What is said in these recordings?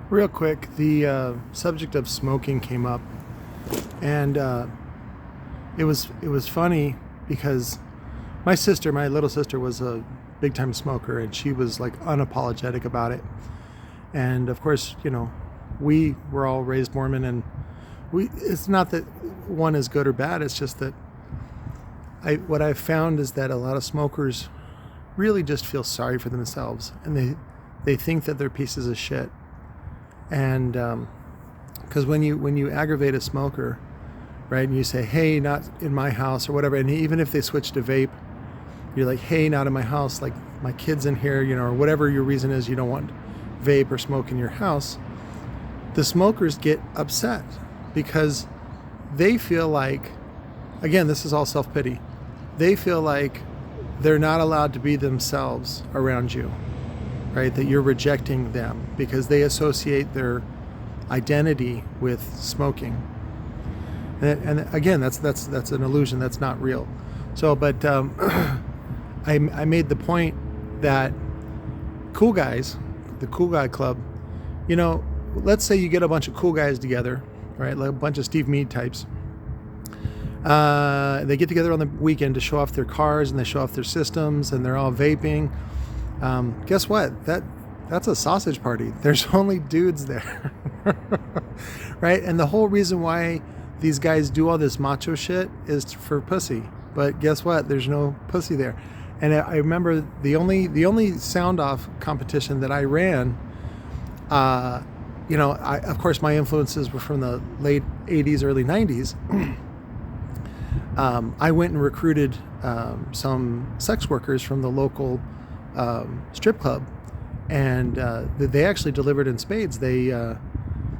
Real quick, the subject of smoking came up, and it was funny because my little sister, was a big time smoker, and she was like unapologetic about it. And of course, we were all raised Mormon, and it's not that one is good or bad. It's just that what I've found is that a lot of smokers really just feel sorry for themselves, and they think that they're pieces of shit. And because when you aggravate a smoker, right, and you say, hey, not in my house or whatever, and even if they switch to vape, you're like, hey, not in my house, like my kid's in here, or whatever your reason is, you don't want vape or smoke in your house. The smokers get upset because they feel like, again, this is all self-pity, they feel like they're not allowed to be themselves around you, right? That you're rejecting them because they associate their identity with smoking. And again, that's an illusion. That's not real. So, but I made the point that cool guys, the cool guy club, let's say you get a bunch of cool guys together, right? Like a bunch of Steve Meade types. They get together on the weekend to show off their cars, and they show off their systems, and they're all vaping. Guess what? That's a sausage party. There's only dudes there, right? And the whole reason why these guys do all this macho shit is for pussy. But guess what? There's no pussy there. And I remember the only sound off competition that I ran. Of course, my influences were from the late '80s, early '90s. I went and recruited some sex workers from the local strip club, and they actually delivered in spades.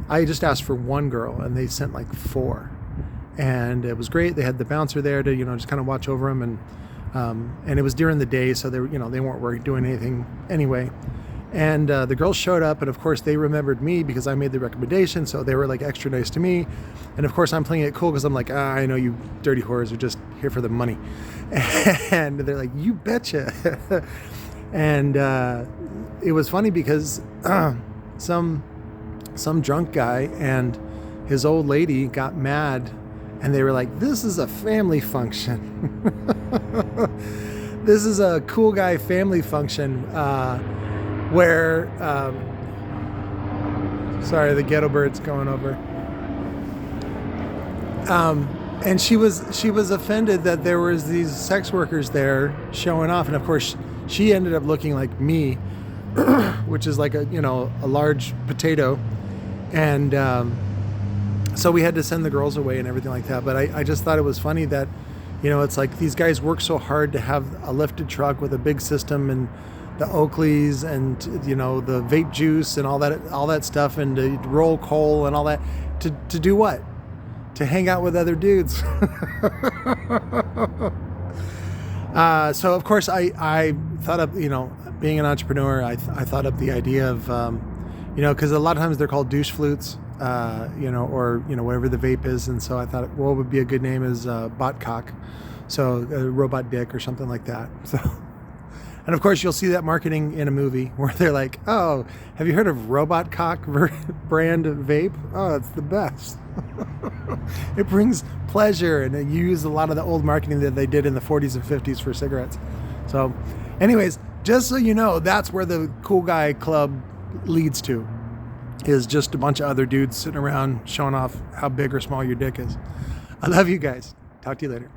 I just asked for one girl, and they sent like 4, and it was great. They had the bouncer there to just kind of watch over them, and it was during the day, so they weren't doing anything anyway. And the girls showed up, and of course they remembered me because I made the recommendation, so they were like extra nice to me. And of course I'm playing it cool because I'm like, I know you dirty whores are just here for the money. And they're like, you betcha. And it was funny because some drunk guy and his old lady got mad, and they were like, this is a family function. This is a cool guy family function. Where, sorry, the ghetto bird's going over. And she was offended that there was these sex workers there showing off, and of course she ended up looking like me, which is like a large potato, and so we had to send the girls away and everything like that. But I just thought it was funny that it's like these guys work so hard to have a lifted truck with a big system and the Oakleys and the vape juice and all that stuff, and to roll coal and all that, to do what? To hang out with other dudes. So of course I thought up, being an entrepreneur, I thought up the idea of because a lot of times they're called douche flutes, or whatever the vape is, and so I thought what would be a good name is bot cock, so robot dick or something like that. So. And of course, you'll see that marketing in a movie where they're like, oh, have you heard of Robot Cock brand vape? Oh, it's the best. It brings pleasure, and it used a lot of the old marketing that they did in the 40s and 50s for cigarettes. So anyways, just so you know, that's where the cool guy club leads to, is just a bunch of other dudes sitting around showing off how big or small your dick is. I love you guys. Talk to you later.